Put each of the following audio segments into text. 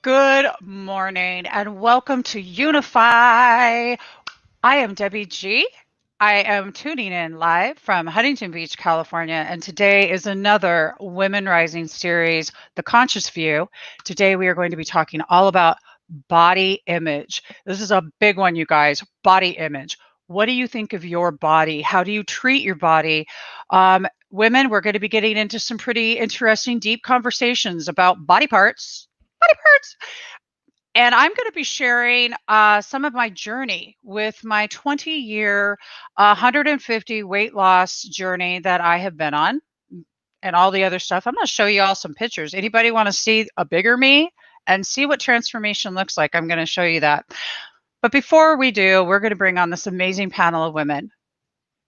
Good morning and welcome to UNIFY. I am Debbie G. I am tuning in live from Huntington Beach, California, and today is another Women Rising series, The Conscious View. Today we are going to be talking all about body image. This is a big one, you guys, body image. What do you think of your body? How do you treat your body? Women, we're going to be getting into some pretty interesting, deep conversations about body parts. Body parts. And I'm going to be sharing some of my journey with my 20-year, 150 weight loss journey that I have been on and all the other stuff. I'm going to show you all some pictures. Anybody want to see a bigger me and see what transformation looks like? I'm going to show you that. But before we do, we're going to bring on this amazing panel of women.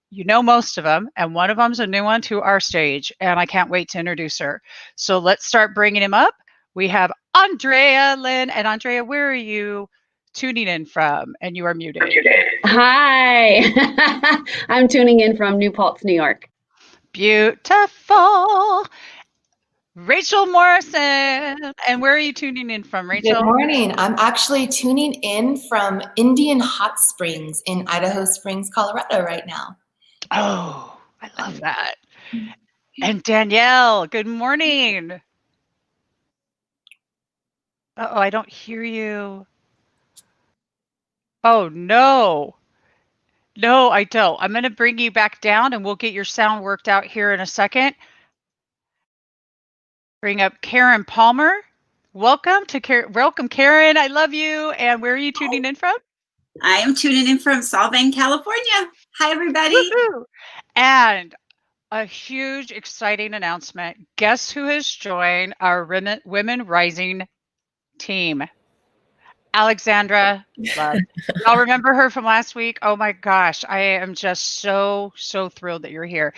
You know most of them, and one of them's a new one to our stage, and I can't wait to introduce her. So let's start bringing him up. We have Ondrea Lynn. And Ondrea, where are you tuning in from? And you are muted. Hi, I'm tuning in from New Paltz, New York. Beautiful. Rachel Morrison. And where are you tuning in from, Rachel? Good morning. I'm actually tuning in from Indian Hot Springs in Idaho Springs, Colorado right now. Oh, I love that. And Danielle, good morning. Uh-oh, I don't hear you. Oh, no. No, I don't. I'm going to bring you back down and we'll get your sound worked out here in a second. Bring up Karen Palmer. Welcome, Karen. I love you. And where are you tuning in from? I am tuning in from Solvang, California. Hi, everybody. Woo-hoo. And a huge, exciting announcement. Guess who has joined our Women Rising team? Alexandra Loves. Y'all remember her from last week? Oh my gosh, I am just so thrilled that you're here.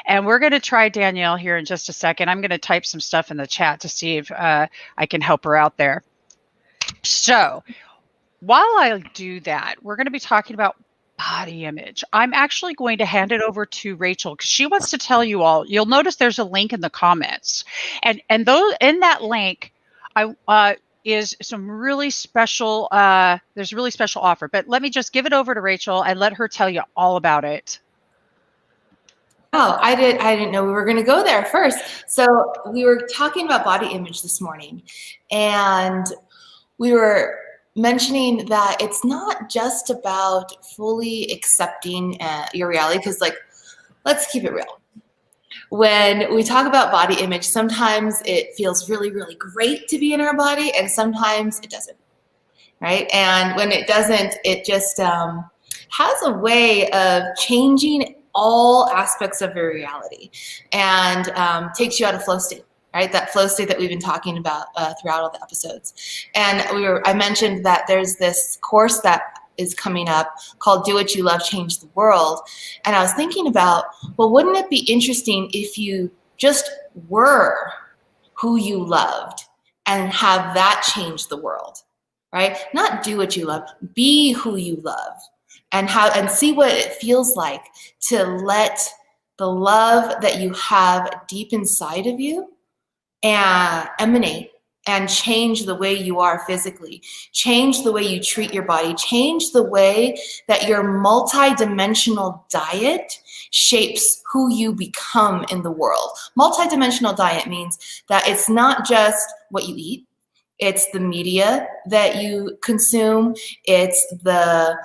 And we're going to try Danielle here in just a second. I'm going to type some stuff in the chat to see if I can help her out there. So while I do that, we're going to be talking about body image. I'm actually going to hand it over to Rachel because she wants to tell you all. You'll notice there's a link in the comments, and those in that link, is some really special. There's a really special offer, but let me just give it over to Rachel and let her tell you all about it. Oh, I didn't know we were going to go there first. So we were talking about body image this morning, and we were mentioning that it's not just about fully accepting your reality, because let's keep it real. When we talk about body image, sometimes it feels really, really great to be in our body, and sometimes it doesn't, right? And when it doesn't, it just has a way of changing all aspects of your reality and takes you out of flow state. Right, that flow state that we've been talking about throughout all the episodes. And I mentioned that there's this course that is coming up called Do What You Love, Change the World. And I was thinking about, well, wouldn't it be interesting if you just were who you loved and have that change the world, right? Not do what you love, be who you love, and see what it feels like to let the love that you have deep inside of you and emanate and change the way you are physically, change the way you treat your body, change the way that your multi-dimensional diet shapes who you become in the world. Multi-dimensional diet means that it's not just what you eat, it's the media that you consume, it's the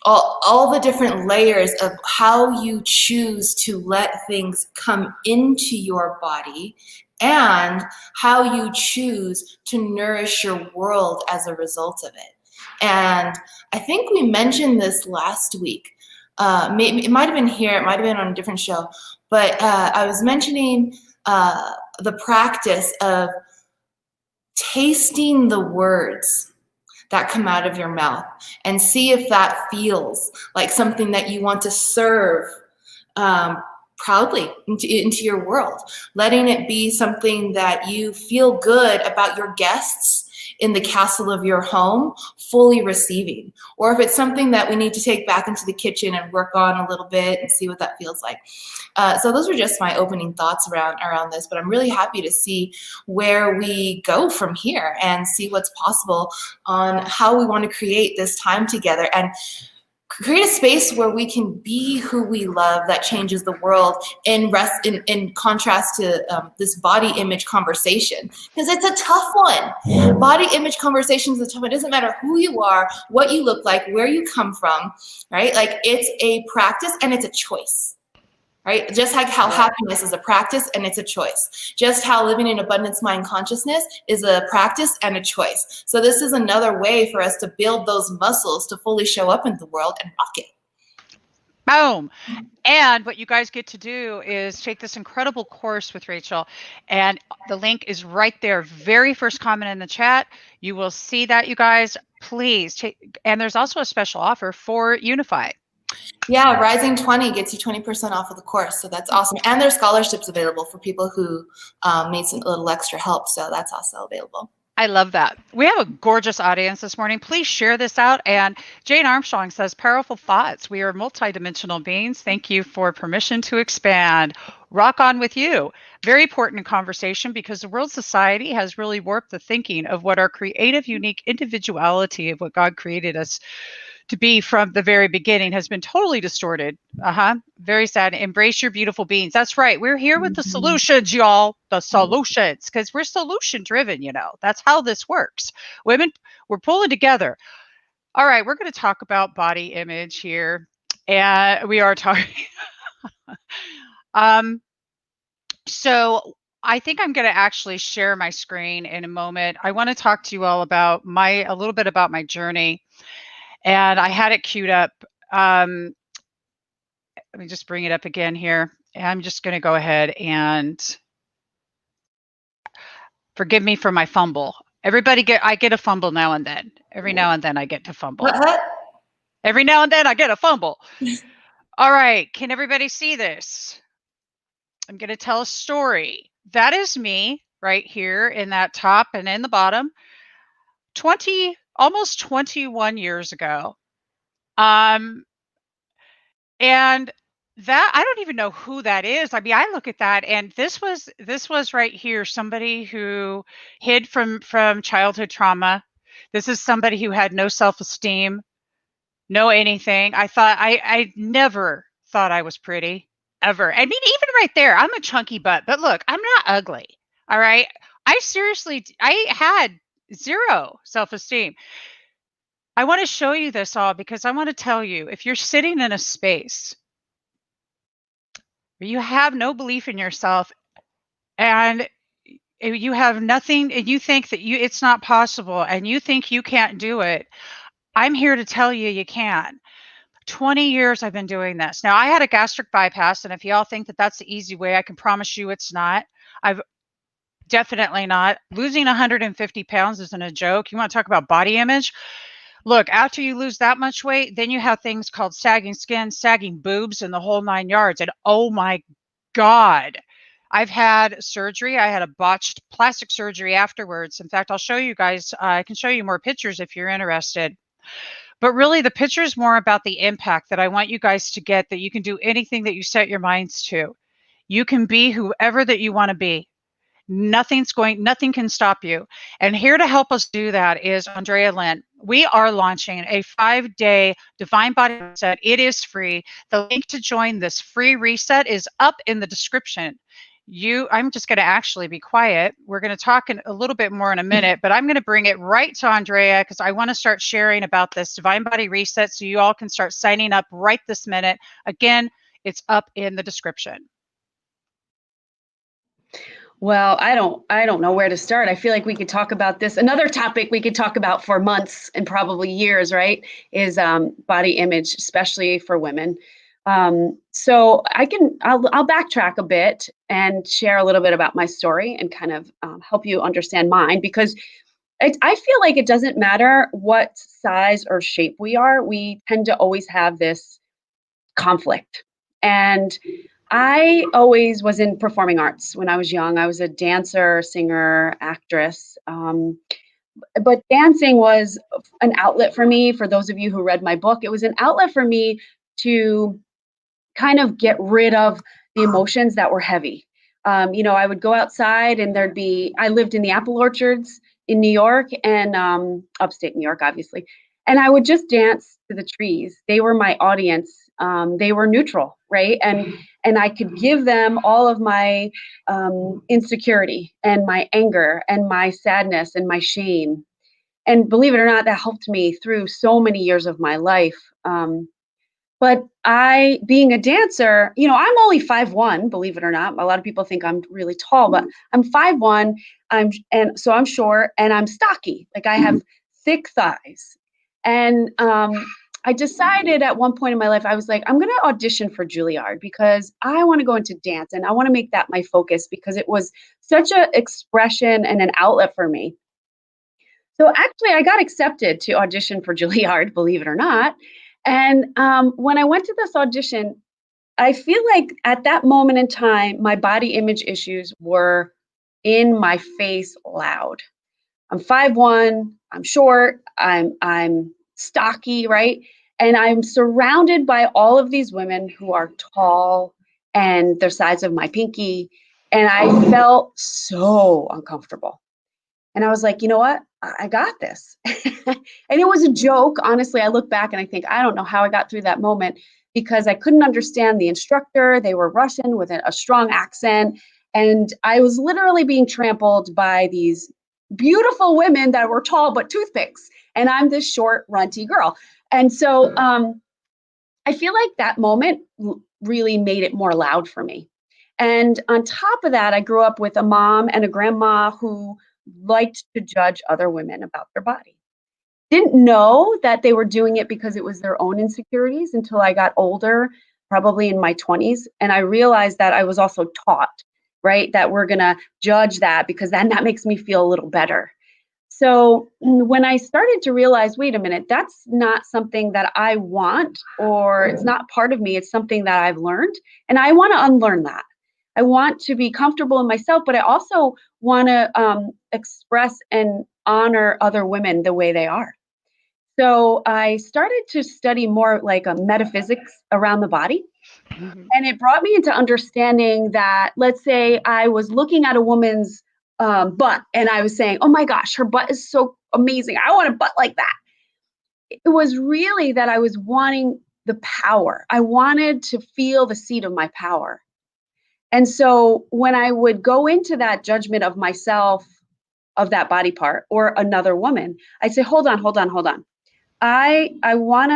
all the different layers of how you choose to let things come into your body and how you choose to nourish your world as a result of it. And I think we mentioned this last week. Maybe it might have been here, it might have been on a different show, but I was mentioning the practice of tasting the words that come out of your mouth and see if that feels like something that you want to serve proudly into your world, letting it be something that you feel good about your guests in the castle of your home fully receiving, or if it's something that we need to take back into the kitchen and work on a little bit and see what that feels like. So those are just my opening thoughts around this, but I'm really happy to see where we go from here and see what's possible on how we want to create this time together and create a space where we can be who we love that changes the world in contrast to this body image conversation, because it's a tough one. Body image conversation is a tough one. It doesn't matter who you are, what you look like, where you come from, right? Like, it's a practice and it's a choice. Right? Just like how happiness is a practice and it's a choice. Just how living in abundance mind consciousness is a practice and a choice. So this is another way for us to build those muscles to fully show up in the world and rock it. Boom. And what you guys get to do is take this incredible course with Rachel, and the link is right there. Very first comment in the chat. You will see that, you guys. Please take, and there's also a special offer for UNIFY. Yeah, Rising 20 gets you 20% off of the course, so that's awesome. And there's scholarships available for people who need a little extra help, so that's also available. I love that. We have a gorgeous audience this morning. Please share this out. And Jane Armstrong says, powerful thoughts. We are multidimensional beings. Thank you for permission to expand. Rock on with you. Very important conversation, because the world society has really warped the thinking of what our creative, unique individuality of what God created us to be from the very beginning has been totally distorted. Very sad. Embrace your beautiful beings. That's right. We're here with the solutions, y'all. The solutions, because we're solution driven. That's how this works. Women, we're pulling together. All right, we're going to talk about body image here, and we are talking. So I think I'm going to actually share my screen in a moment. I want to talk to you all about a little bit about my journey. And I had it queued up. Let me just bring it up again here. I'm just going to go ahead and forgive me for my fumble. I get a fumble now and then. Every now and then I get to fumble. Every now and then I get a fumble. All right. Can everybody see this? I'm going to tell a story. That is me right here in that top and in the bottom. Almost 21 years ago. And that, I don't even know who that is. I mean, I look at that, and this was right here, somebody who hid from childhood trauma. This is somebody who had no self-esteem, no anything. I never thought I was pretty, ever. I mean, even right there, I'm a chunky butt, but look, I'm not ugly. All right. I had zero self-esteem. I want to show you this all because I want to tell you, if you're sitting in a space where you have no belief in yourself and you have nothing, and you think that it's not possible and you think you can't do it, I'm here to tell you you can. 20 years I've been doing this. Now, I had a gastric bypass, and if y'all think that that's the easy way, I can promise you it's not. Definitely not. Losing 150 pounds isn't a joke. You want to talk about body image? Look, after you lose that much weight, then you have things called sagging skin, sagging boobs, and the whole 9 yards. And oh my God, I've had surgery. I had a botched plastic surgery afterwards. In fact, I'll show you guys. I can show you more pictures if you're interested. But really, the picture is more about the impact that I want you guys to get, that you can do anything that you set your minds to. You can be whoever that you want to be. Nothing can stop you. And here to help us do that is Ondrea Lynn. We are launching a 5-day Divine Body Reset. It is free. The link to join this free reset is up in the description. I'm just going to actually be quiet. We're going to talk a little bit more in a minute, but I'm going to bring it right to Ondrea because I want to start sharing about this Divine Body Reset so you all can start signing up right this minute. Again, it's up in the description. Well, I don't know where to start. I feel like we could talk about this. Another topic we could talk about for months and probably years, right, is body image, especially for women. So I'll backtrack a bit and share a little bit about my story and kind of help you understand mine, because I feel like it doesn't matter what size or shape we are. We tend to always have this conflict. And I always was in performing arts when I was young. I was a dancer, singer, actress. But dancing was an outlet for me. For those of you who read my book, it was an outlet for me to kind of get rid of the emotions that were heavy. I would go outside and I lived in the apple orchards in New York and upstate New York, obviously. And I would just dance to the trees. They were my audience. They were neutral, right? And I could give them all of my insecurity and my anger and my sadness and my shame. And believe it or not, that helped me through so many years of my life. But being a dancer, I'm only 5'1", believe it or not. A lot of people think I'm really tall, but I'm 5'1". So I'm short and I'm stocky. Like I have thick thighs. And I decided at one point in my life, I was like, I'm going to audition for Juilliard because I want to go into dance and I want to make that my focus because it was such an expression and an outlet for me. So actually, I got accepted to audition for Juilliard, believe it or not. And when I went to this audition, I feel like at that moment in time, my body image issues were in my face loud. I'm 5'1", I'm short, I'm stocky, right? And I'm surrounded by all of these women who are tall and they're size of my pinky. And I felt so uncomfortable. And I was like, you know what? I got this. And it was a joke. Honestly, I look back and I think, I don't know how I got through that moment because I couldn't understand the instructor. They were Russian with a strong accent. And I was literally being trampled by these beautiful women that were tall but toothpicks. And I'm this short, runty girl. And so I feel like that moment really made it more loud for me. And on top of that, I grew up with a mom and a grandma who liked to judge other women about their body. Didn't know that they were doing it because it was their own insecurities until I got older, probably in my 20s. And I realized that I was also taught, right, that we're going to judge that because then that makes me feel a little better. So when I started to realize, wait a minute, that's not something that I want, or it's not part of me, it's something that I've learned, and I want to unlearn that. I want to be comfortable in myself, but I also want to express and honor other women the way they are. So I started to study more like a metaphysics around the body. Mhm. And it brought me into understanding that, let's say I was looking at a woman's butt and I was saying, oh my gosh, her butt is so amazing. I want a butt like that. It was really that I was wanting the power. I wanted to feel the seat of my power. And so when I would go into that judgment of myself, of that body part or another woman, I'd say, hold on. I want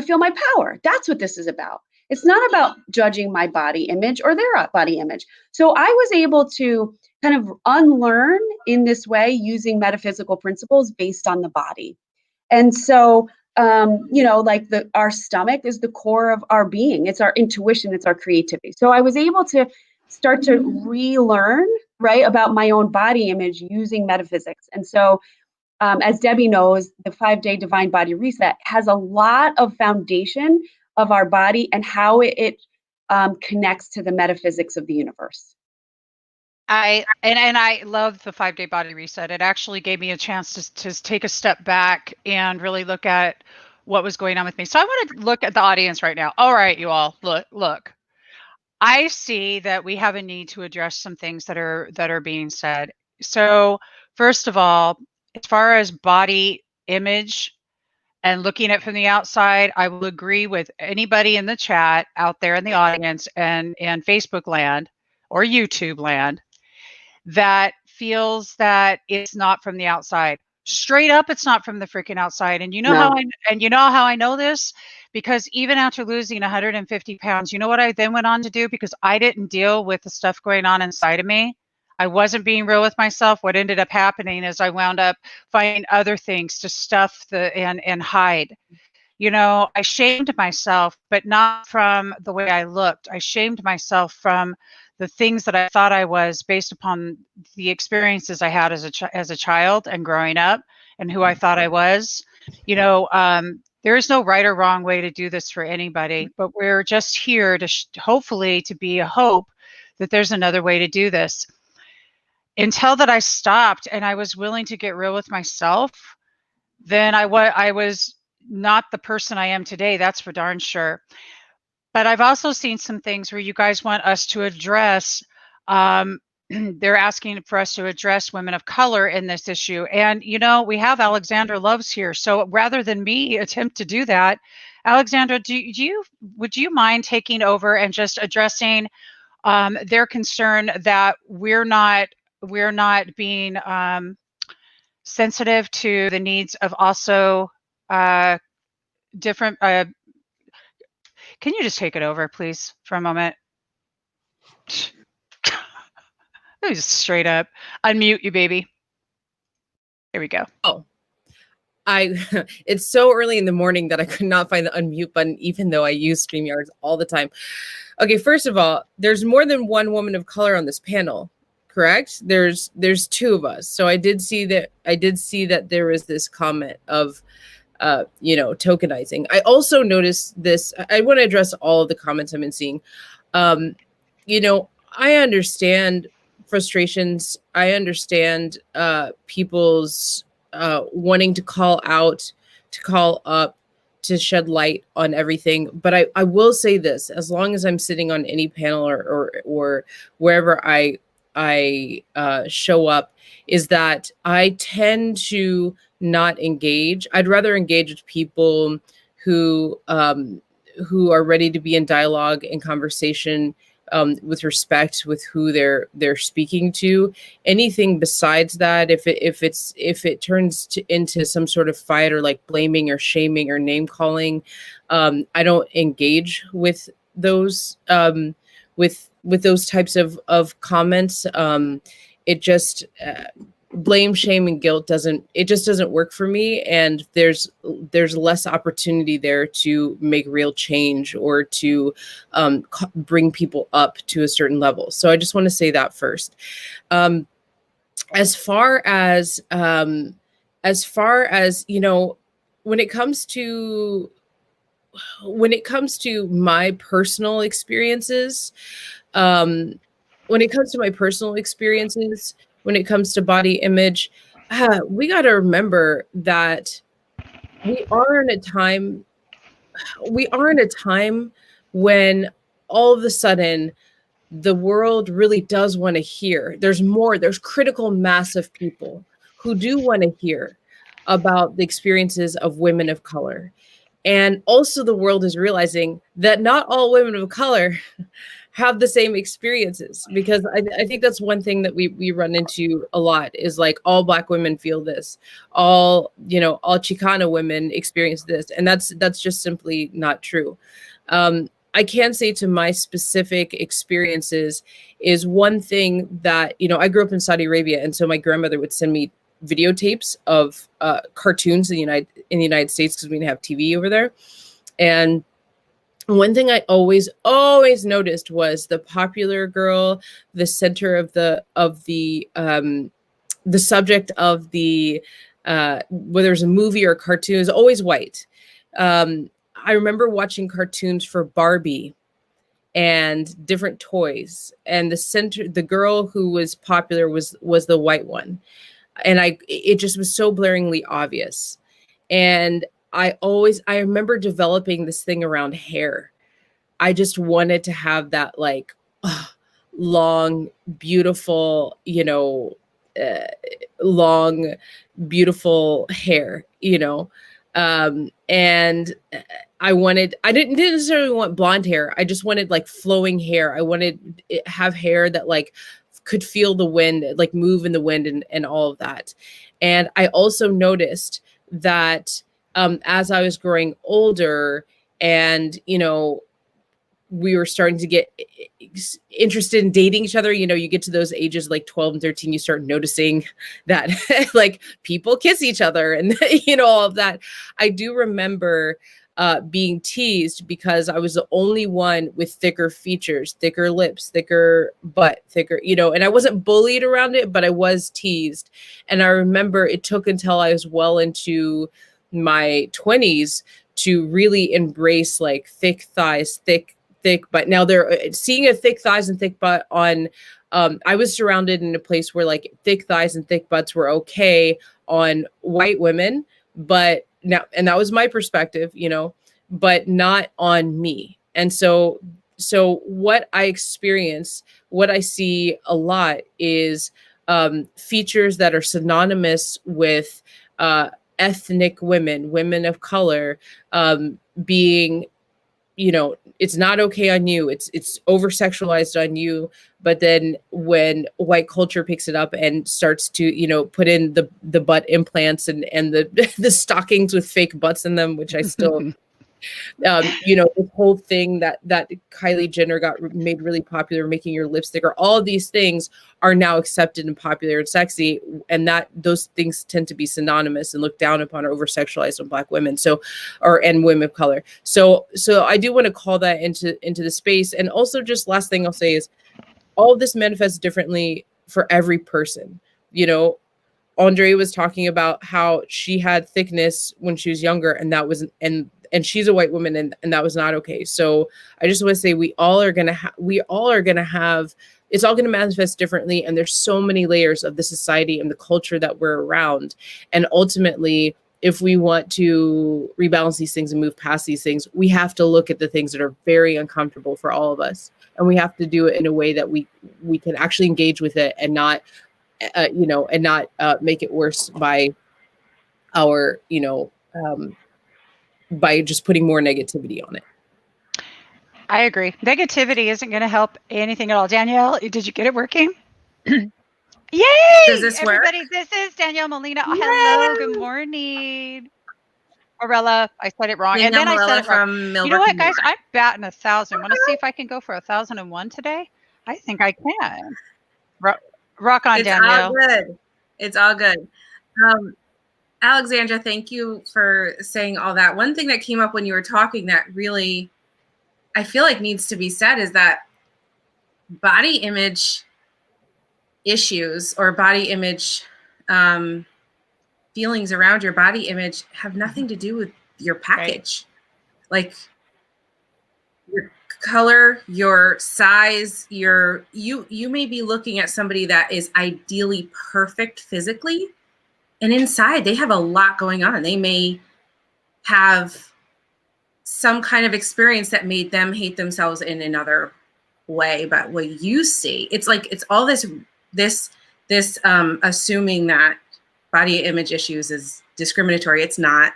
to feel my power. That's what this is about. It's not about judging my body image or their body image. So I was able to kind of unlearn in this way using metaphysical principles based on the body. And so like our stomach is the core of our being. It's our intuition, it's our creativity. So I was able to start to relearn, right, about my own body image using metaphysics. And so as Debbie knows, the 5-day Divine Body Reset has a lot of foundation of our body and how it connects to the metaphysics of the universe. I love the 5-day body reset. It actually gave me a chance to take a step back and really look at what was going on with me. So I want to look at the audience right now. All right, you all, look. I see that we have a need to address some things that are being said. So first of all, as far as body image and looking at it from the outside, I will agree with anybody in the chat out there in the audience and Facebook land or YouTube land that feels that it's not from the outside. Straight up, it's not from the freaking outside. And you know No. how I know this? Because even after losing 150 pounds, you know what I then went on to do? Because I didn't deal with the stuff going on inside of me. I wasn't being real with myself. What ended up happening is I wound up finding other things to stuff and hide. I shamed myself, but not from the way I looked. I shamed myself from the things that I thought I was based upon the experiences I had as a child and growing up and who I thought I was. There is no right or wrong way to do this for anybody, but we're just here to hopefully to be a hope that there's another way to do this. Until that I stopped and I was willing to get real with myself, then I was not the person I am today. That's for darn sure. But I've also seen some things where you guys want us to address, they're asking for us to address women of color in this issue. And, you know, we have Alexandra Loves here. So rather than me attempt to do that, Alexandra, would you mind taking over and just addressing their concern that we're not being sensitive to the needs of also different. Can you just take it over, please, for a moment? Let me just straight up unmute you, baby. Here we go. Oh, it's so early in the morning that I could not find the unmute button, even though I use StreamYards all the time. Okay, first of all, there's more than one woman of color on this panel, correct? There's two of us. So I did see that there was this comment of tokenizing. I also noticed this. I want to address all of the comments I've been seeing. I understand frustrations. I understand people's wanting to call out, to call up, to shed light on everything. But I will say this: as long as I'm sitting on any panel or wherever I show up, is that I tend to not engage. I'd rather engage with people who are ready to be in dialogue and conversation with respect with who they're speaking to. Anything besides that, if it turns into some sort of fight or like blaming or shaming or name calling, I don't engage with those with those types of comments. It just blame, shame, and guilt doesn't work for me, and there's less opportunity there to make real change or to bring people up to a certain level. So I just want to say that first. As far as when it comes to my personal experiences, when it comes to body image, we got to remember that we are in a time when all of a sudden the world really does want to hear. There's critical mass of people who do want to hear about the experiences of women of color. And also the world is realizing that not all women of color have the same experiences, because I think that's one thing that we run into a lot is like all Black women feel this, all Chicana women experience this, and that's just simply not true. I can say to my specific experiences is one thing that, I grew up in Saudi Arabia, and so my grandmother would send me videotapes of cartoons in the United States because we didn't have TV over there, and one thing I always noticed was the popular girl, the center of the subject of the whether it's a movie or a cartoon, is always white. I remember watching cartoons for Barbie and different toys, and the girl who was popular was the white one, and it just was so blaringly obvious. And I remember developing this thing around hair. I just wanted to have that long, beautiful, long, beautiful hair, and I didn't necessarily want blonde hair. I just wanted like flowing hair. I wanted to have hair that could feel the wind, move in the wind and all of that. And I also noticed that as I was growing older and, we were starting to get interested in dating each other, you get to those ages like 12 and 13, you start noticing that people kiss each other and, all of that. I do remember being teased because I was the only one with thicker features, thicker lips, thicker butt, thicker, and I wasn't bullied around it, but I was teased. And I remember it took until I was well into my 20s to really embrace like thick thighs, thick butt. Now they're seeing a thick thighs and thick butt on, I was surrounded in a place where like thick thighs and thick butts were okay on white women, but now, and that was my perspective, you know, but not on me. And so what I experience, what I see a lot is features that are synonymous with ethnic women of color, being, you know, it's not okay on you. It's over sexualized on you. But then when white culture picks it up and starts to, you know, put in the butt implants and the the stockings with fake butts in them, which I still you know, the whole thing that Kylie Jenner got made really popular, making your lips thicker, all of these things are now accepted and popular and sexy, and that those things tend to be synonymous and looked down upon or over sexualized on Black women, and women of color. So I do want to call that into the space. And also, just last thing I'll say is, all of this manifests differently for every person. You know, Ondrea was talking about how she had thickness when she was younger, and that was and she's a white woman, and that was not okay. So I just want to say we all are gonna have it's all gonna manifest differently, and there's so many layers of the society and the culture that we're around. And ultimately, if we want to rebalance these things and move past these things, we have to look at the things that are very uncomfortable for all of us, and we have to do it in a way that we can actually engage with it and not make it worse by our, by just putting more negativity on it. I agree. Negativity isn't going to help anything at all. Danielle, did you get it working? Yay! Does this work? Everybody, this is Danielle Molina. Oh, hello, good morning. Morella, I said it wrong. Danielle and then Molella I said it wrong. from Millbrook, You know what, guys? New York. I'm batting 1,000. Want to see if I can go for 1,001 today? I think I can. Rock on, It's Danielle. all good. It's all good. Alexandra, thank you for saying all that. One thing that came up when you were talking that really, I feel like needs to be said is that body image issues or body image feelings around your body image have nothing to do with your package. Right. Like your color, your size, you may be looking at somebody that is ideally perfect physically, and inside they have a lot going on. They may have some kind of experience that made them hate themselves in another way. But what you see, it's like, it's all this assuming that body image issues is discriminatory. It's not.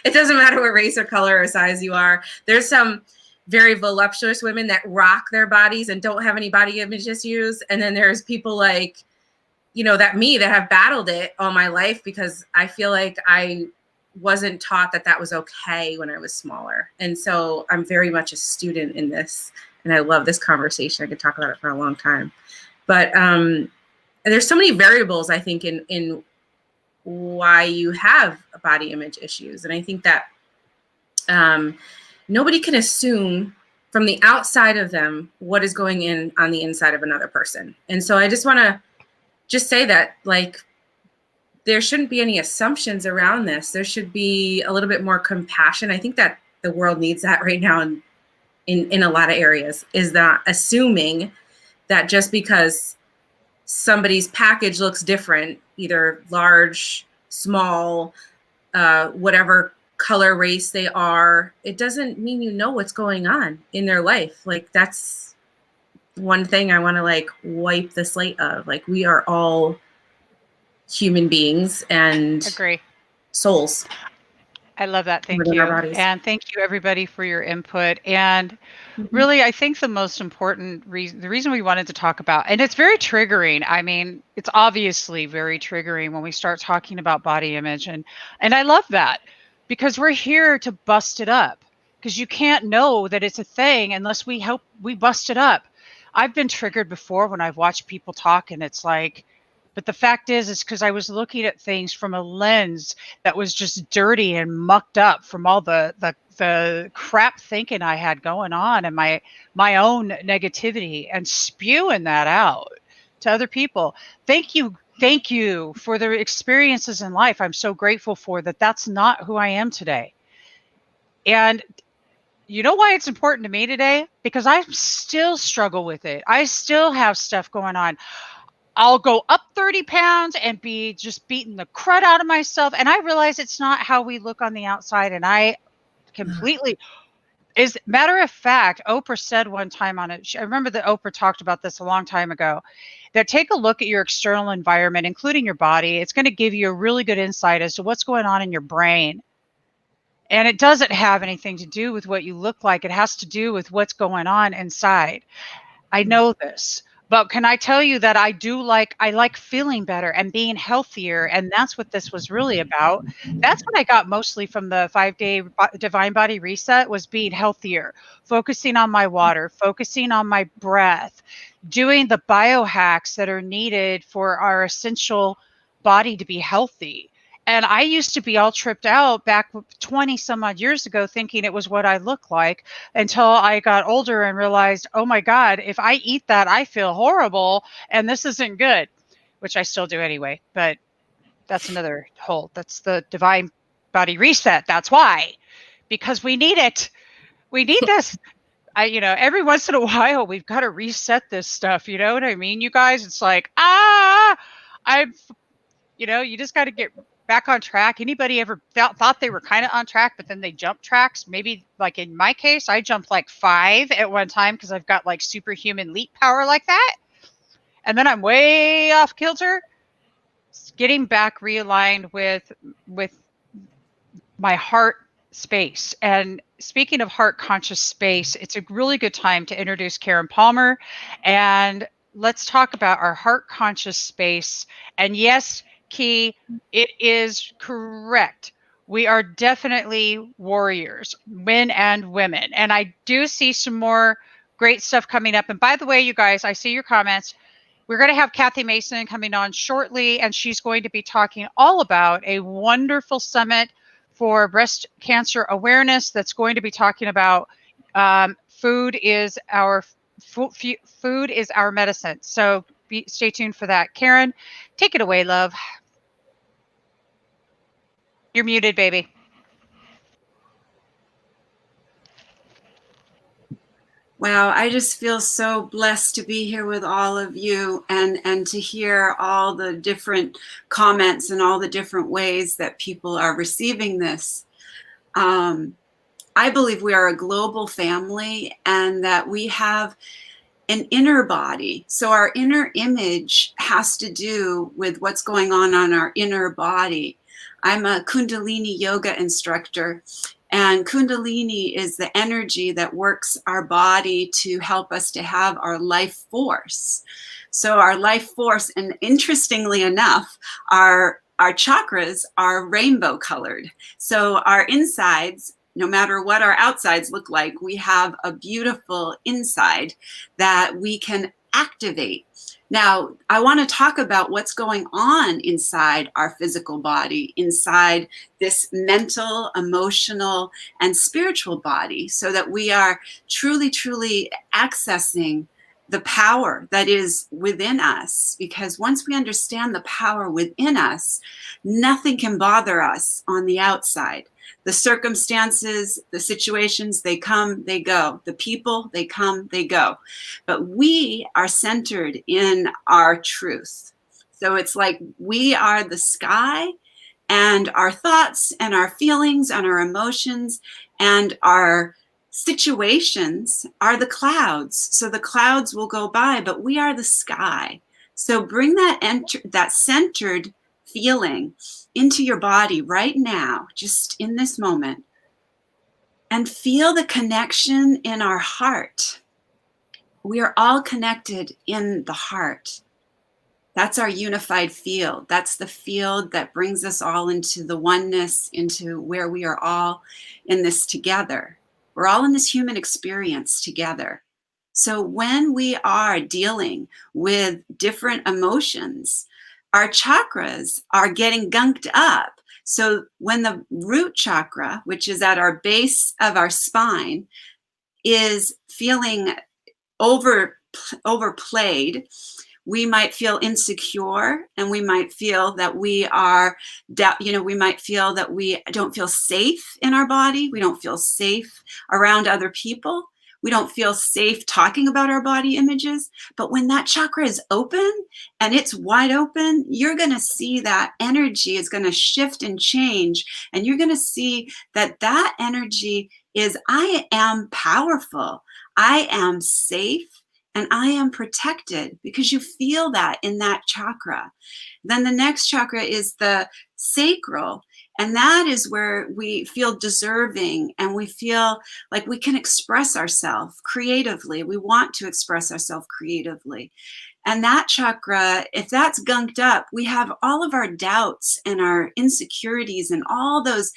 It doesn't matter what race or color or size you are. There's some very voluptuous women that rock their bodies and don't have any body image issues. And then there's people like, that have battled it all my life because I feel like I wasn't taught that was okay when I was smaller. And so I'm very much a student in this, and I love this conversation. I could talk about it for a long time, but there's so many variables, I think, in why you have body image issues. And I think that nobody can assume from the outside of them what is going on the inside of another person. And so I just want to say that, like, there shouldn't be any assumptions around this. There should be a little bit more compassion. I think that the world needs that right now in a lot of areas, is that assuming that just because somebody's package looks different, either large, small, whatever color, race they are, it doesn't mean you know what's going on in their life. Like, that's one thing I want to wipe the slate of. Like, we are all human beings and Agree. Souls. I love that. Thank you. And thank you, everybody, for your input. And really, I think the most important the reason we wanted to talk about, and it's very triggering. I mean, it's obviously very triggering when we start talking about body image. And I love that, because we're here to bust it up, because you can't know that it's a thing unless we help we bust it up. I've been triggered before when I've watched people talk, and it's like, but the fact is because I was looking at things from a lens that was just dirty and mucked up from all the crap thinking I had going on, and my own negativity, and spewing that out to other people. Thank you for the experiences in life. I'm so grateful for that. That's not who I am today. And you know why it's important to me today? Because I still struggle with it. I still have stuff going on. I'll go up 30 pounds and be just beating the crud out of myself. And I realize it's not how we look on the outside. And I completely, as matter of fact, Oprah said one time on it, I remember that Oprah talked about this a long time ago, that take a look at your external environment, including your body. It's going to give you a really good insight as to what's going on in your brain. And it doesn't have anything to do with what you look like. It has to do with what's going on inside. I know this, but can I tell you that I like feeling better and being healthier. And that's what this was really about. That's what I got mostly from the 5-day Divine Body Reset, was being healthier, focusing on my water, focusing on my breath, doing the biohacks that are needed for our essential body to be healthy. And I used to be all tripped out back 20 some odd years ago, thinking it was what I look like, until I got older and realized, oh my God, if I eat that, I feel horrible and this isn't good, which I still do anyway. But that's that's the Divine Body Reset. That's why, because we need it. We need this. Every once in a while, we've got to reset this stuff. You know what I mean, you guys? It's like, you just got to get back on track. Anybody ever thought they were kind of on track, but then they jumped tracks? Maybe like in my case, I jumped like 5 at one time because I've got like superhuman leap power like that. And then I'm way off kilter. Getting back realigned with my heart space. And speaking of heart conscious space, it's a really good time to introduce Karen Palmer. And let's talk about our heart conscious space. And yes, Key, it is correct. We are definitely warriors, men and women. And I do see some more great stuff coming up. And by the way, you guys, I see your comments. We're going to have Kathy Mason coming on shortly, and she's going to be talking all about a wonderful summit for breast cancer awareness that's going to be talking about food is our medicine. So stay tuned for that. Karen, take it away, love. You're muted, baby. Wow, I just feel so blessed to be here with all of you and to hear all the different comments and all the different ways that people are receiving this. I believe we are a global family and that we have an inner body. So our inner image has to do with what's going on our inner body. I'm a Kundalini yoga instructor, and Kundalini is the energy that works our body to help us to have our life force. So our life force, and interestingly enough, our chakras are rainbow colored. So our insides, no matter what our outsides look like, we have a beautiful inside that we can activate. Now, I want to talk about what's going on inside our physical body, inside this mental, emotional, and spiritual body, so that we are truly, truly accessing the power that is within us. Because once we understand the power within us, nothing can bother us on the outside. The circumstances, the situations, they come, they go. The people, they come, they go. But we are centered in our truth. So it's like we are the sky, and our thoughts and our feelings and our emotions and our situations are the clouds. So the clouds will go by, but we are the sky. So bring that centered feeling into your body right now, just in this moment, and feel the connection in our heart. We are all connected in the heart. That's our unified field. That's the field that brings us all into the oneness, into where we are all in this together. We're all in this human experience together. So when we are dealing with different emotions, our chakras are getting gunked up. So when the root chakra, which is at our base of our spine, is feeling overplayed, we might feel insecure, and we might feel that we might feel that we don't feel safe in our body. We don't feel safe around other people. We don't feel safe talking about our body images. But when that chakra is open and it's wide open, you're going to see that energy is going to shift and change. And you're going to see that that energy is, I am powerful, I am safe, and I am protected, because you feel that in that chakra. Then the next chakra is the sacral. And that is where we feel deserving, and we feel like we can express ourselves creatively. We want to express ourselves creatively. And that chakra, if that's gunked up, we have all of our doubts and our insecurities and all those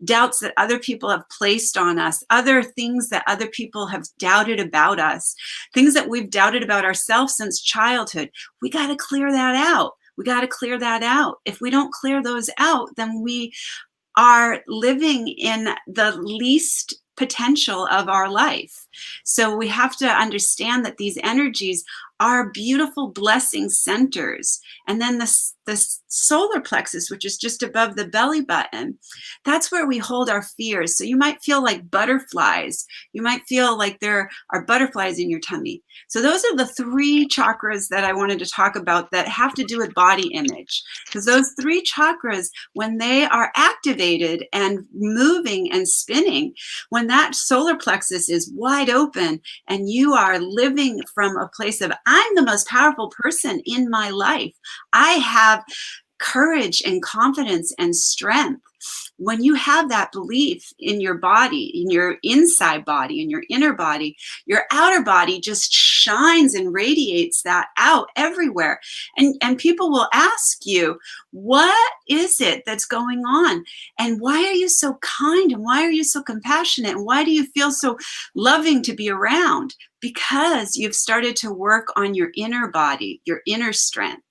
doubts that other people have placed on us, other things that other people have doubted about us, things that we've doubted about ourselves since childhood. We got to clear that out. We got to clear that out. If we don't clear those out, then we are living in the least potential of our life. So we have to understand that these energies are beautiful blessing centers. And then the solar plexus, which is just above the belly button, that's where we hold our fears. So you might feel like butterflies. You might feel like there are butterflies in your tummy. So those are the three chakras that I wanted to talk about that have to do with body image. Because those three chakras, when they are activated and moving and spinning, when that solar plexus is wide open and you are living from a place of, I'm the most powerful person in my life, I have courage and confidence and strength. When you have that belief in your body, in your inside body, in your inner body, your outer body just shines and radiates that out everywhere. And people will ask you, what is it that's going on? And why are you so kind? And why are you so compassionate? And why do you feel so loving to be around? Because you've started to work on your inner body, your inner strength.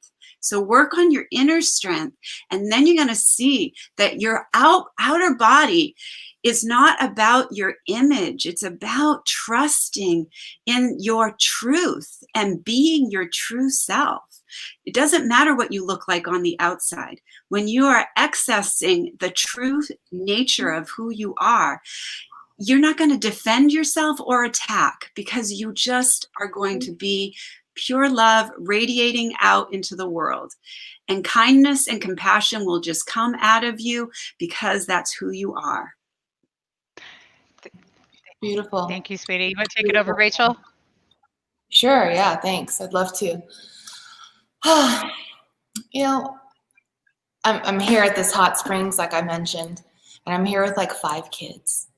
So work on your inner strength, and then you're going to see that your outer body is not about your image. It's about trusting in your truth and being your true self. It doesn't matter what you look like on the outside. When you are accessing the true nature of who you are, you're not going to defend yourself or attack, because you just are going to be pure love radiating out into the world. And kindness and compassion will just come out of you, because that's who you are. Beautiful. Thank you, sweetie. You want to take it over, Rachel? Sure, yeah, thanks. I'd love to. I'm here at this hot springs, like I mentioned, and I'm here with like 5 kids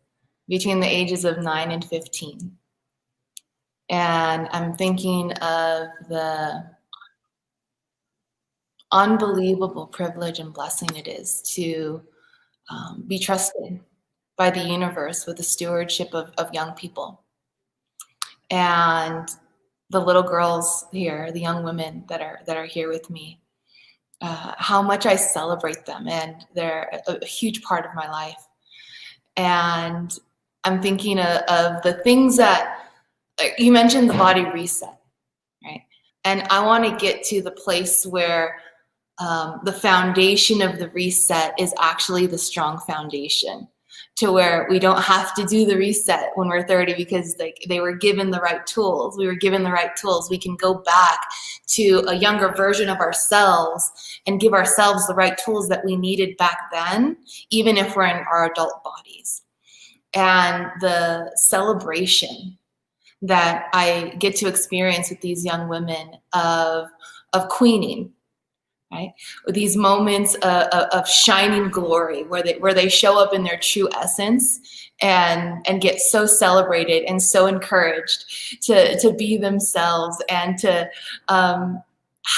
between the ages of 9 and 15. And I'm thinking of the unbelievable privilege and blessing it is to be trusted by the universe with the stewardship of young people. And the little girls here, the young women that are here with me, how much I celebrate them, and they're a huge part of my life. And I'm thinking of the things that you mentioned, the body reset, right? And I want to get to the place where the foundation of the reset is actually the strong foundation, to where we don't have to do the reset when we're 30, because they were given the right tools. We were given the right tools. We can go back to a younger version of ourselves and give ourselves the right tools that we needed back then, even if we're in our adult bodies. And the celebration that I get to experience with these young women of queening, right? With these moments of shining glory, where they show up in their true essence and get so celebrated and so encouraged to be themselves and to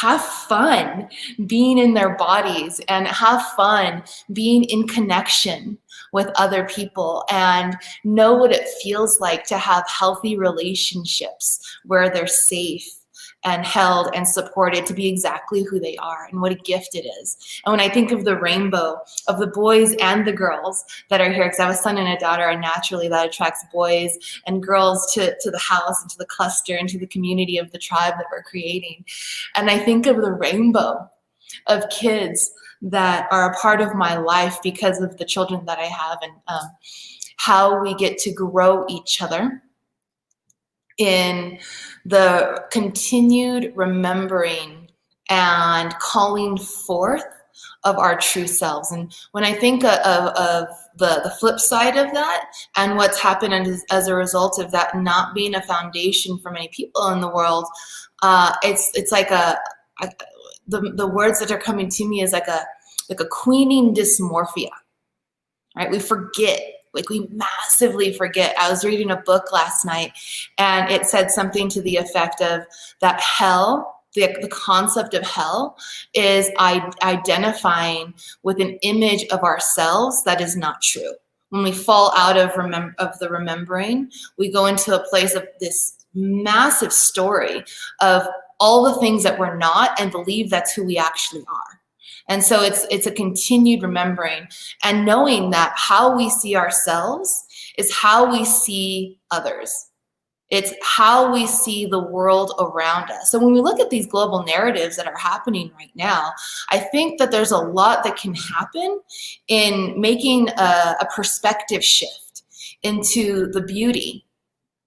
have fun being in their bodies and have fun being in connection with other people, and know what it feels like to have healthy relationships where they're safe and held and supported to be exactly who they are, and what a gift it is. And when I think of the rainbow of the boys and the girls that are here, because I have a son and a daughter, and naturally that attracts boys and girls to the house and to the cluster and to the community of the tribe that we're creating. And I think of the rainbow of kids that are a part of my life because of the children that I have, and how we get to grow each other in the continued remembering and calling forth of our true selves. And when I think of the flip side of that, and what's happened as a result of that not being a foundation for many people in the world, it's like the words that are coming to me is like a queening dysmorphia, right? We forget. Like, we massively forget. I was reading a book last night, and it said something to the effect of that hell, the concept of hell, is identifying with an image of ourselves that is not true. When we fall out of the remembering, we go into a place of this massive story of all the things that we're not, and believe that's who we actually are. And so it's a continued remembering and knowing that how we see ourselves is how we see others. It's how we see the world around us. So when we look at these global narratives that are happening right now, I think that there's a lot that can happen in making a perspective shift into the beauty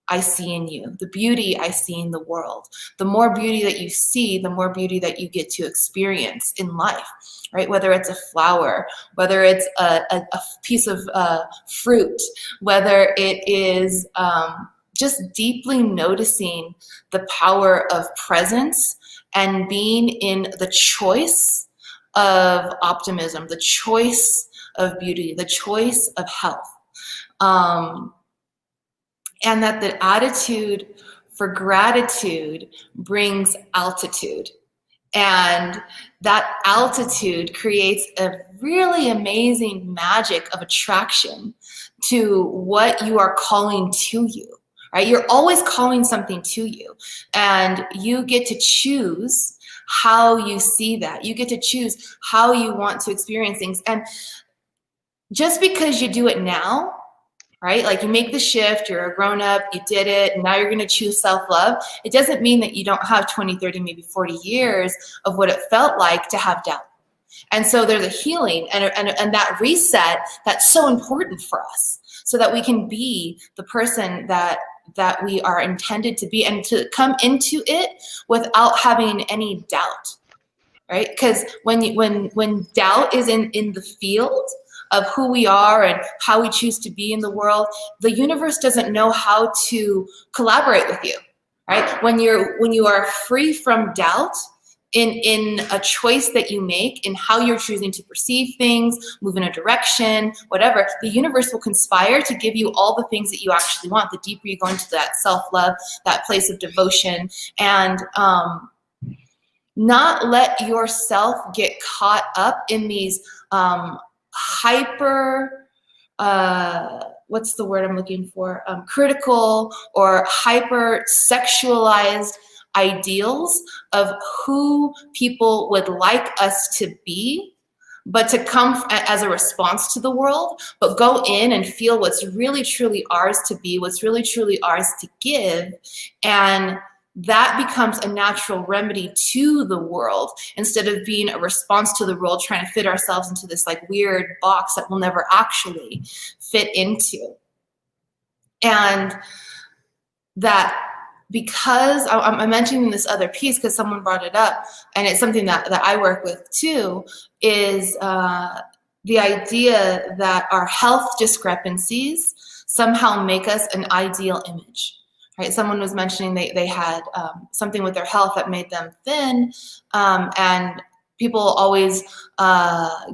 I see in you, the beauty I see in the world. The more beauty that you see, the more beauty that you get to experience in life, right? Whether it's a flower, whether it's a piece of fruit, whether it is just deeply noticing the power of presence and being in the choice of optimism, the choice of beauty, the choice of health. And that the attitude for gratitude brings altitude. And that altitude creates a really amazing magic of attraction to what you are calling to you, right? You're always calling something to you, and you get to choose how you see that. You get to choose how you want to experience things. And just because you do it now, right? Like, you make the shift, you're a grown up, you did it, and now you're going to choose self-love. It doesn't mean that you don't have 20, 30, maybe 40 years of what it felt like to have doubt. And so there's a healing and that reset that's so important for us, so that we can be the person that we are intended to be, and to come into it without having any doubt, right? Because when doubt is in the field of who we are and how we choose to be in the world, the universe doesn't know how to collaborate with you, right? When you are free from doubt in a choice that you make, in how you're choosing to perceive things, move in a direction, whatever, the universe will conspire to give you all the things that you actually want. The deeper you go into that self-love, that place of devotion, and not let yourself get caught up in these hyper, what's the word I'm looking for? Critical or hyper sexualized ideals of who people would like us to be, but to come as a response to the world, but go in and feel what's really truly ours to be, what's really truly ours to give. And that becomes a natural remedy to the world, instead of being a response to the world, trying to fit ourselves into this like weird box that we'll never actually fit into. And that, because I'm mentioning this other piece because someone brought it up, and it's something that I work with too, is the idea that our health discrepancies somehow make us an ideal image. Right? Someone was mentioning they had something with their health that made them thin, and people always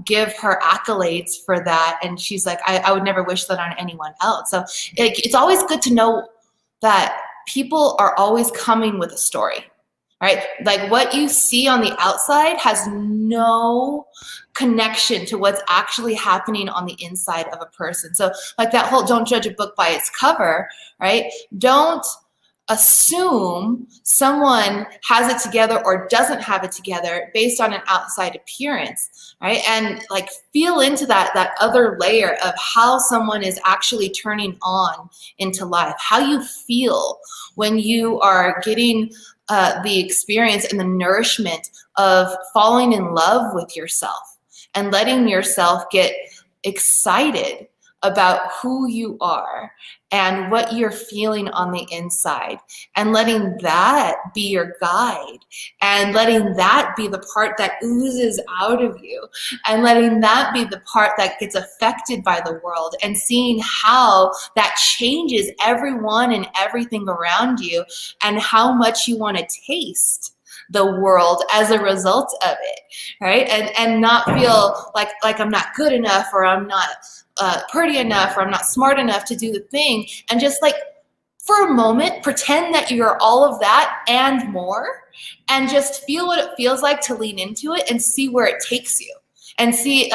give her accolades for that. And she's like, I would never wish that on anyone else. So it's always good to know that people are always coming with a story, right? Like, what you see on the outside has no connection to what's actually happening on the inside of a person. So like that whole don't judge a book by its cover, right? Don't assume someone has it together or doesn't have it together based on an outside appearance, right? And like feel into that other layer of how someone is actually turning on into life, how you feel when you are getting the experience and the nourishment of falling in love with yourself and letting yourself get excited about who you are and what you're feeling on the inside, and letting that be your guide, and letting that be the part that oozes out of you, and letting that be the part that gets affected by the world, and seeing how that changes everyone and everything around you, and how much you want to taste the world as a result of it, right? And not feel like I'm not good enough, or I'm not pretty enough, or I'm not smart enough to do the thing, and just like for a moment pretend that you're all of that and more, and just feel what it feels like to lean into it and see where it takes you, and see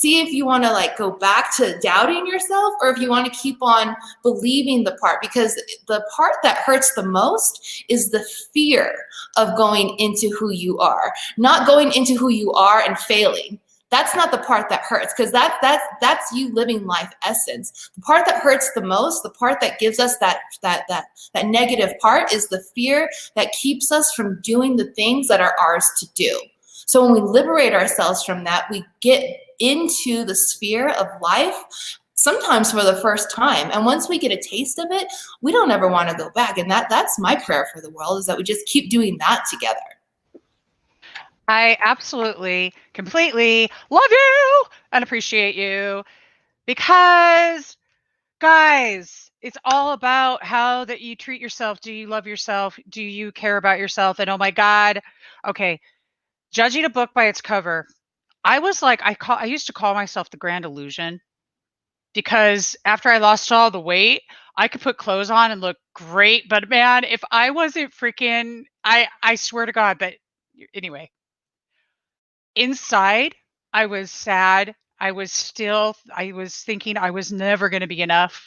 if you want to like go back to doubting yourself, or if you want to keep on believing the part, because the part that hurts the most is the fear of going into who you are, not going into who you are and failing. That's not the part that hurts, because that's you living life essence. The part that hurts the most, the part that gives us that negative part, is the fear that keeps us from doing the things that are ours to do. So when we liberate ourselves from that, we get into the sphere of life, sometimes for the first time. And once we get a taste of it, we don't ever want to go back. And that's my prayer for the world, is that we just keep doing that together. I absolutely, completely love you and appreciate you, because, guys, it's all about how that you treat yourself. Do you love yourself? Do you care about yourself? And oh my God, okay, judging a book by its cover, I was like, I used to call myself the Grand Illusion, because after I lost all the weight, I could put clothes on and look great. But man, if I wasn't freaking, I swear to God, but anyway. Inside, I was sad. I was thinking I was never going to be enough.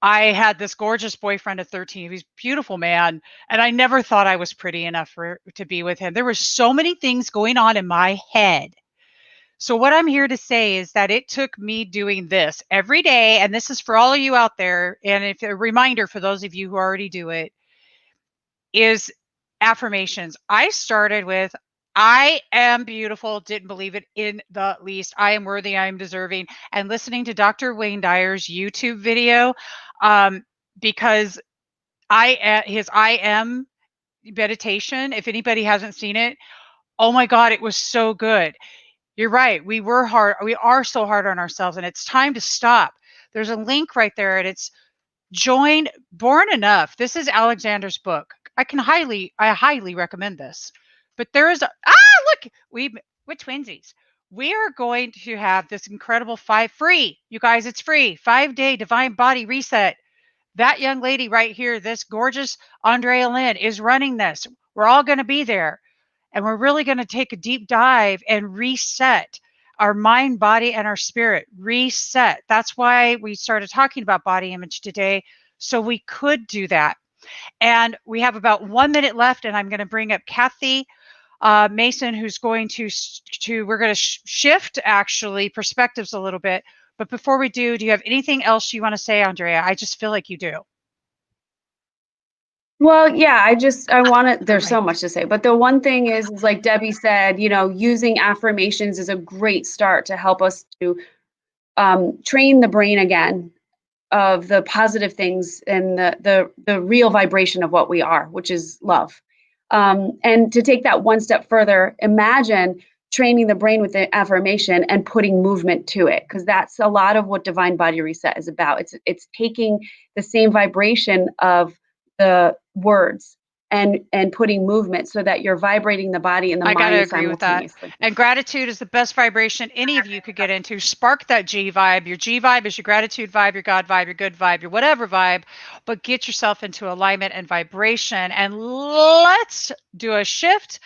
I had this gorgeous boyfriend at 13. He was a beautiful man, and I never thought I was pretty enough to be with him. There were so many things going on in my head. So what I'm here to say is that it took me doing this every day, and this is for all of you out there, and if a reminder for those of you who already do it, is affirmations. I started with, I am beautiful, didn't believe it in the least. I am worthy, I am deserving. And listening to Dr. Wayne Dyer's YouTube video, because his I am meditation, if anybody hasn't seen it, oh my God, it was so good. You're right. We are so hard on ourselves, and it's time to stop. There's a link right there, and it's join Born Enough. This is Alexander's book. I highly recommend this. But there is look, we're twinsies. We are going to have this incredible free, you guys, it's free, 5-day divine body reset. That young lady right here, this gorgeous Ondrea Lynn, is running this. We're all going to be there. And we're really going to take a deep dive and reset our mind, body, and our spirit. Reset. That's why we started talking about body image today, so we could do that. And we have about 1 minute left, and I'm going to bring up Kathy Mason, who's going to we're going to shift actually perspectives a little bit. But before we do you have anything else you want to say, Ondrea? I just feel like you do. Well, yeah, I want to, there's so much to say, but the one thing is like Debbie said, using affirmations is a great start to help us to train the brain again of the positive things and the real vibration of what we are, which is love. And to take that one step further, imagine training the brain with the affirmation and putting movement to it, because that's a lot of what Divine Body Reset is about. It's taking the same vibration of the words and putting movement so that you're vibrating the body and the mind simultaneously. I gotta agree with that. And gratitude is the best vibration any of you could get into. Spark that G vibe. Your G vibe is your gratitude vibe, your God vibe, your good vibe, your whatever vibe, but get yourself into alignment and vibration. And let's do a shift.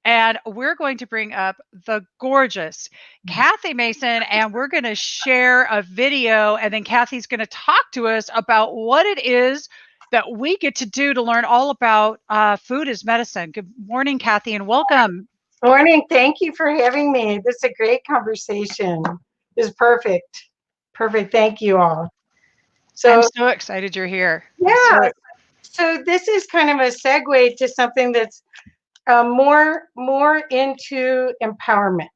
And we're going to bring up the gorgeous Kathy Mason, and we're going to share a video, and then Kathy's going to talk to us about what it is that we get to do to learn all about food as medicine. Good morning, Kathy, and welcome. Morning. Thank you for having me. This is a great conversation. This is perfect. Perfect. Thank you all. I'm so excited you're here. Yeah. So this is kind of a segue to something that's more into empowerment,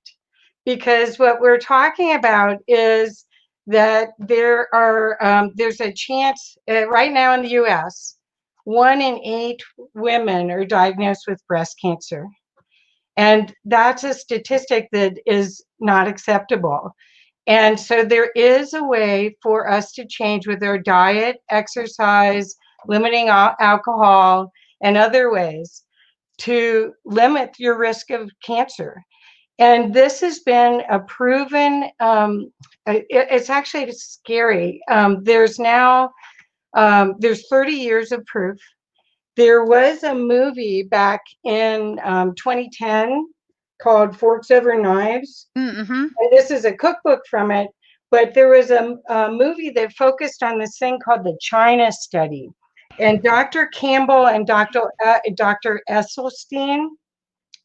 because what we're talking about is that there's a chance right now in the U.S. 1 in 8 women are diagnosed with breast cancer. And that's a statistic that is not acceptable. And so there is a way for us to change with our diet, exercise, limiting alcohol, and other ways to limit your risk of cancer. And this has been a proven, it's actually scary. There's 30 years of proof. There was a movie back in 2010 called Forks Over Knives. Mm-hmm. And this is a cookbook from it, but there was a movie that focused on this thing called the China Study. And Dr. Campbell and Dr. Esselstyn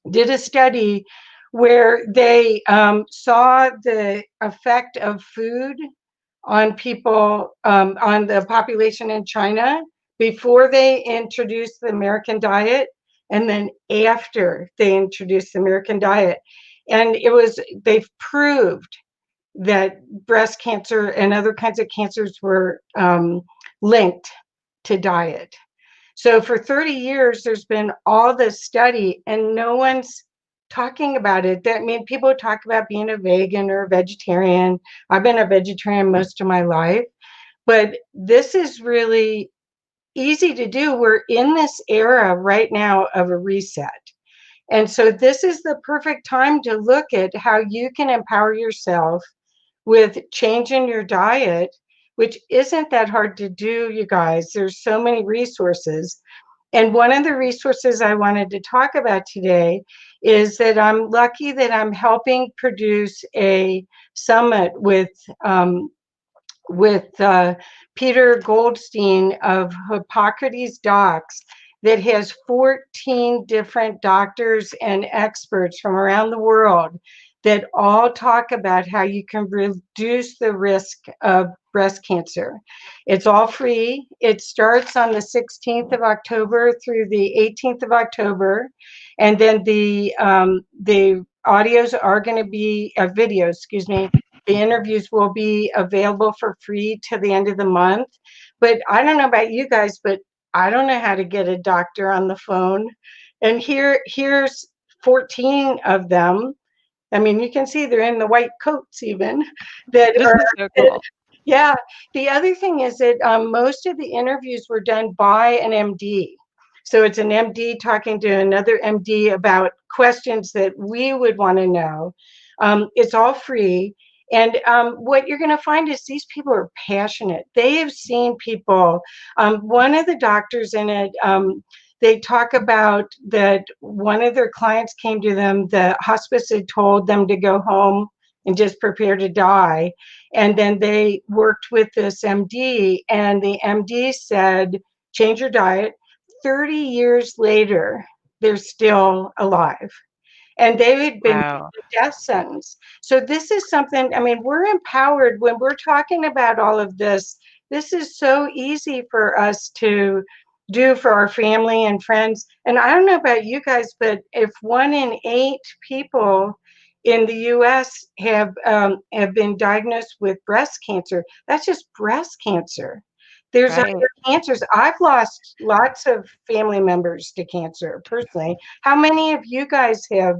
did a study where they saw the effect of food on people, on the population in China before they introduced the American diet, and then after they introduced the American diet. And they've proved that breast cancer and other kinds of cancers were linked to diet. So for 30 years, there's been all this study and no one's talking about it. I mean, people talk about being a vegan or a vegetarian. I've been a vegetarian most of my life, but this is really easy to do. We're in this era right now of a reset. And so this is the perfect time to look at how you can empower yourself with changing your diet, which isn't that hard to do, you guys. There's so many resources. And one of the resources I wanted to talk about today is that I'm lucky that I'm helping produce a summit with Peter Goldstein of Hippocrates Docs that has 14 different doctors and experts from around the world that all talk about how you can reduce the risk of breast cancer. It's all free. It starts on the 16th of October through the 18th of October. And then the audios are going to be, videos, excuse me, the interviews will be available for free till the end of the month. But I don't know about you guys, but I don't know how to get a doctor on the phone. And here's 14 of them. I mean, you can see they're in the white coats even. This is so cool. Yeah. The other thing is that most of the interviews were done by an MD. So it's an MD talking to another MD about questions that we would want to know. It's all free. And what you're going to find is these people are passionate. They have seen people. One of the doctors in it, they talk about that one of their clients came to them, the hospice had told them to go home and just prepare to die. And then they worked with this MD, and the MD said, change your diet. 30 years later, they're still alive. And they had been Wow. death sentence. So this is something, I mean, we're empowered when we're talking about all of this. This is so easy for us to do for our family and friends. And I don't know about you guys, but if 1 in 8 people in the U.S. have been diagnosed with breast cancer, that's just breast cancer. There's Right. other cancers. I've lost lots of family members to cancer personally. How many of you guys have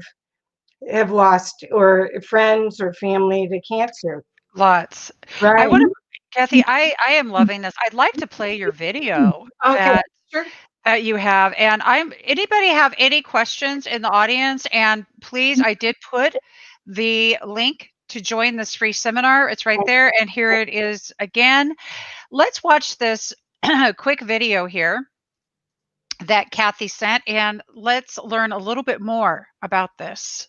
lost or friends or family to cancer? Lots. Right. I want to, Kathy, I am loving this. I'd like to play your video Okay. Sure. that you have. And anybody have any questions in the audience? And please, I did put the link to join this free seminar. It's right there. And here it is again. Let's watch this quick video here that Kathy sent, and let's learn a little bit more about this.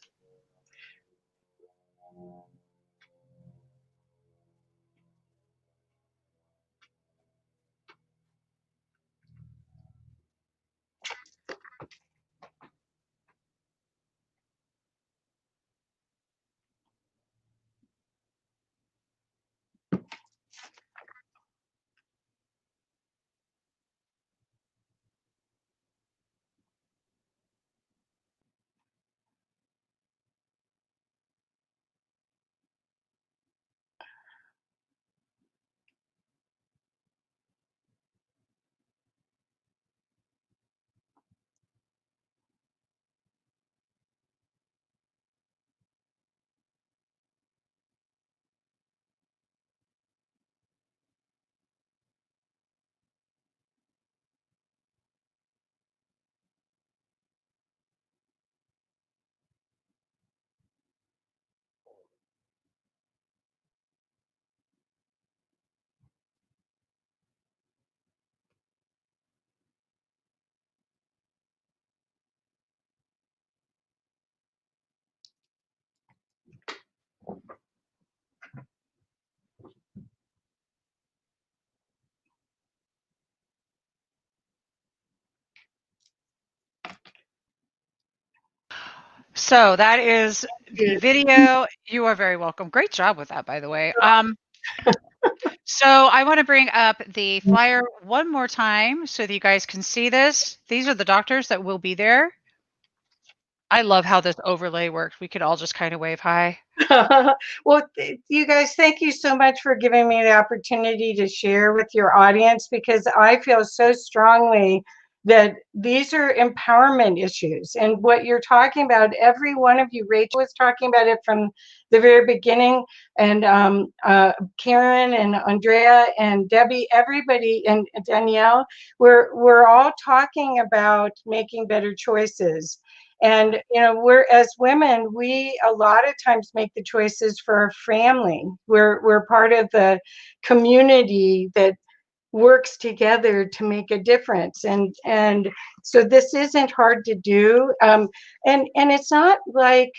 So that is the video. You are very welcome. Great job with that, by the way. So I want to bring up the flyer one more time so that you guys can see this. These are the doctors that will be there. I love how this overlay works. We could all just kind of wave hi. Well, you guys, thank you so much for giving me the opportunity to share with your audience, because I feel so strongly that these are empowerment issues. And what you're talking about, every one of you, Rachel was talking about it from the very beginning, and Karen and Ondrea and Debbie, everybody, and Danielle, we're all talking about making better choices. And, you know, we're, as women, we a lot of times make the choices for our family. We're part of the community that works together to make a difference. And so this isn't hard to do. And it's not like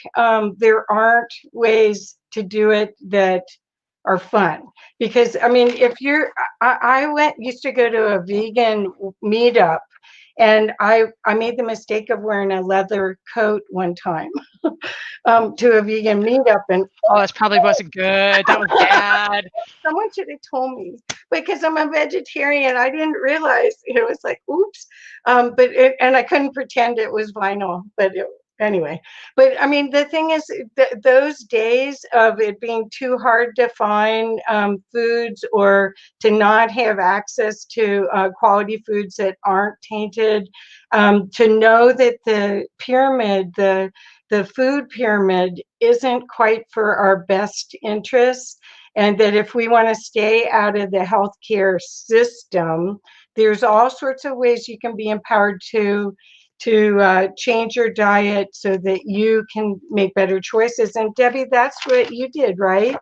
there aren't ways to do it that are fun. Because, I mean, if you're, used to go to a vegan meetup, and I made the mistake of wearing a leather coat one time to a vegan meetup. And oh, this probably wasn't good. That was bad. Someone should have told me, because I'm a vegetarian. I didn't realize it was like, oops. And I couldn't pretend it was vinyl, anyway. But I mean, the thing is, those days of it being too hard to find foods, or to not have access to quality foods that aren't tainted, to know that the pyramid, the food pyramid, isn't quite for our best interests, and that if we want to stay out of the healthcare system, there's all sorts of ways you can be empowered to change your diet so that you can make better choices. And Debbie, that's what you did, right?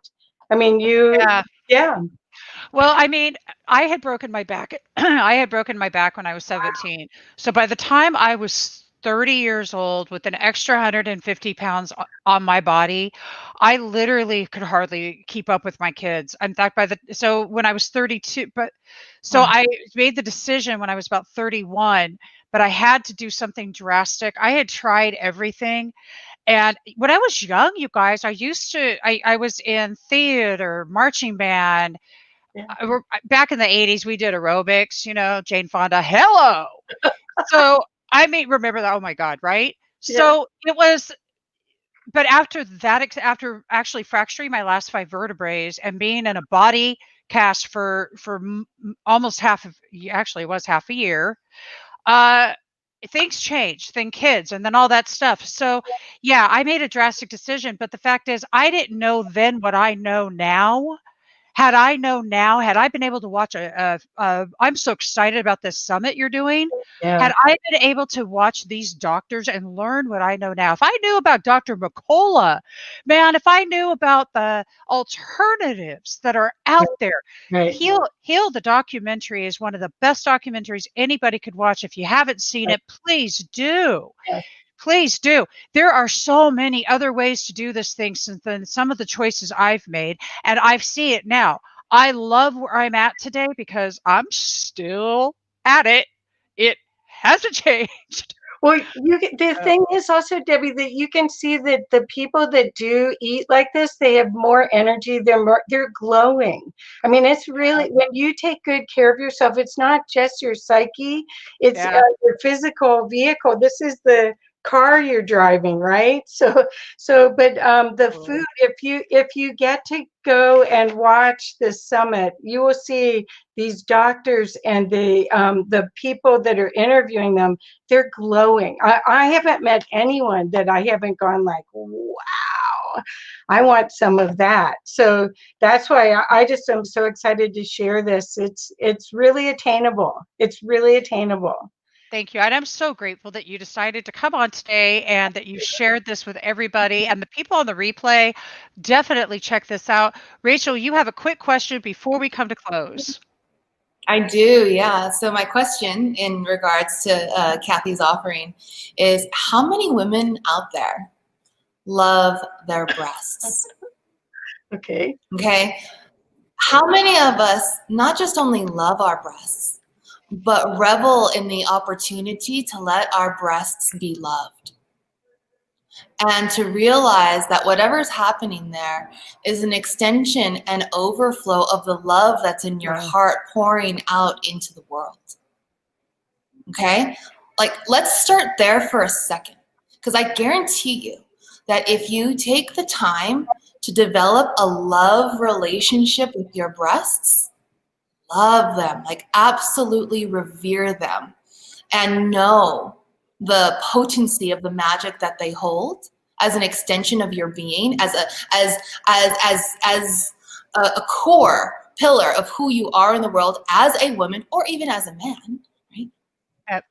I mean, yeah. Well, I mean, I had broken my back. I had broken my back when I was 17. So by the time I was 30 years old, with an extra 150 pounds on my body, I literally could hardly keep up with my kids. In fact, so when I was 32, I made the decision when I was about 31, but I had to do something drastic. I had tried everything. And when I was young, you guys, I was in theater, marching band. Yeah. Back in the 80s, we did aerobics, Jane Fonda, hello. So I may remember that. Oh my God. Right. Yeah. So it was, but after that, after actually fracturing my last 5 vertebrae and being in a body cast for almost actually it was half a year, things changed, then kids, and then all that stuff. So yeah, I made a drastic decision, but the fact is, I didn't know then what I know now. Had I known now, had I been able to watch I'm so excited about this summit you're doing. Yeah. Had I been able to watch these doctors and learn what I know now, if I knew about Dr. McCullough, man, if I knew about the alternatives that are out there, Right. Heal the documentary is one of the best documentaries anybody could watch. If you haven't seen it, please do. Yes. Please do. There are so many other ways to do this thing than some of the choices I've made, and I've seen it now. I love where I'm at today because I'm still at it. It hasn't changed. Well, the thing is also, Debbie, that you can see that the people that do eat like this, they have more energy. They're glowing. I mean, it's really, when you take good care of yourself, it's not just your psyche, it's your physical vehicle. This is the car you're driving, right? But the food, if you get to go and watch this summit, you will see these doctors and the people that are interviewing them. They're glowing. I haven't met anyone that I haven't gone like, wow, I want some of that. So that's why I just am so excited to share this. It's really attainable. It's really attainable. Thank you. And I'm so grateful that you decided to come on today and that you shared this with everybody. And the people on the replay, definitely check this out. Rachel, you have a quick question before we come to close. I do, yeah. So my question in regards to Kathy's offering is, how many women out there love their breasts? Okay. How many of us not just only love our breasts, but revel in the opportunity to let our breasts be loved? and to realize that whatever's happening there is an extension and overflow of the love that's in your heart pouring out into the world. Okay? Like, let's start there for a second, because I guarantee you that if you take the time to develop a love relationship with your breasts, love them, like absolutely revere them, and know the potency of the magic that they hold as an extension of your being, as a core pillar of who you are in the world as a woman or even as a man, right? Yep.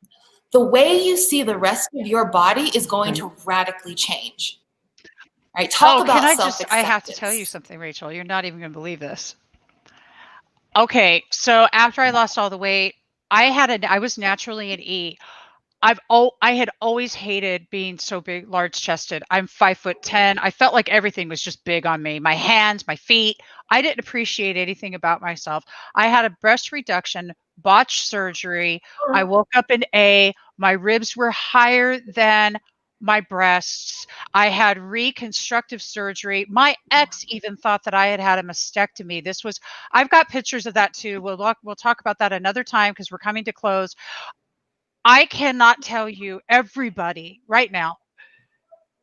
The way you see the rest of your body is going to radically change. Right? Talk about self-acceptance. I have to tell you something, Rachel. You're not even going to believe this. Okay, so after I lost all the weight, I was naturally an E. I had always hated being so big, large chested. I'm 5'10". I felt like everything was just big on me. My hands, my feet. I didn't appreciate anything about myself. I had a breast reduction, botched surgery. I woke up in A. My ribs were higher than my breasts. I had reconstructive surgery. My ex even thought that I had had a mastectomy. I've got pictures of that too. We'll talk about that another time because we're coming to close. I cannot tell you, everybody right now,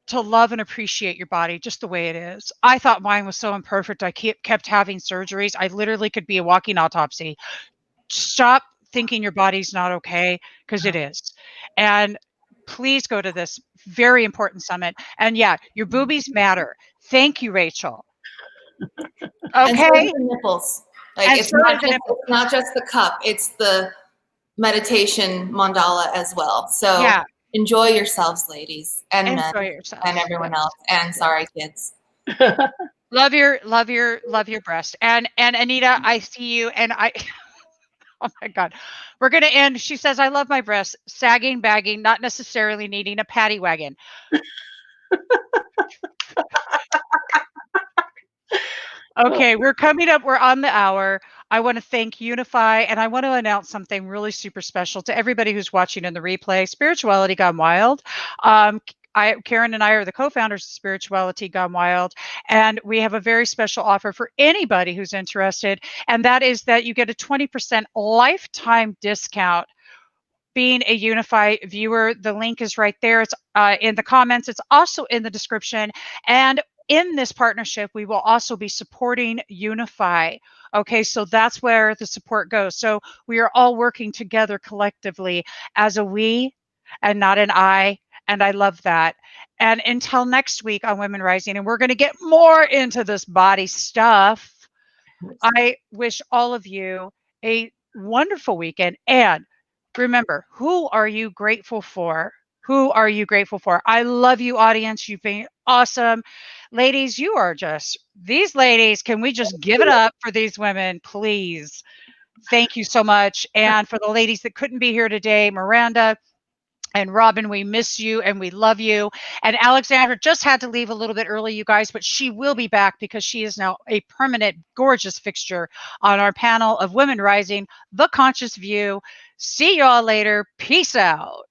to love and appreciate your body just the way it is. I thought mine was so imperfect. I kept having surgeries. I literally could be a walking autopsy. Stop thinking your body's not okay, because it is. And please go to this very important summit. And yeah, your boobies matter. Thank you, Rachel. Okay. And so do the nipples. Like, it's not just the cup, it's the meditation mandala as well. So yeah. Enjoy yourselves, ladies, and men, and everyone else. And sorry, kids. Love your breast. And Anita, I see you, and I. Oh my God, we're gonna end. She says, "I love my breasts, sagging, bagging, not necessarily needing a paddy wagon." Okay, we're coming up. We're on the hour. I want to thank UNIFY, and I want to announce something really super special to everybody who's watching in the replay. Spirituality Gone Wild. Karen and I are the co-founders of Spirituality Gone Wild, and we have a very special offer for anybody who's interested, and that is that you get a 20% lifetime discount being a UNIFY viewer. The link is right there. It's in the comments. It's also in the description. And in this partnership, we will also be supporting UNIFY. Okay, so that's where the support goes. So we are all working together collectively as a we and not an I. And I love that. And until next week on Women Rising, and we're going to get more into this body stuff, I wish all of you a wonderful weekend. And remember, who are you grateful for? Who are you grateful for? I love you, audience. You've been awesome. Ladies, these ladies, can we just give it up for these women, please? Thank you so much. And for the ladies that couldn't be here today, Miranda and Robyn, we miss you and we love you. And Alexandra just had to leave a little bit early, you guys, but she will be back because she is now a permanent, gorgeous fixture on our panel of Women Rising, The Conscious View. See y'all later. Peace out.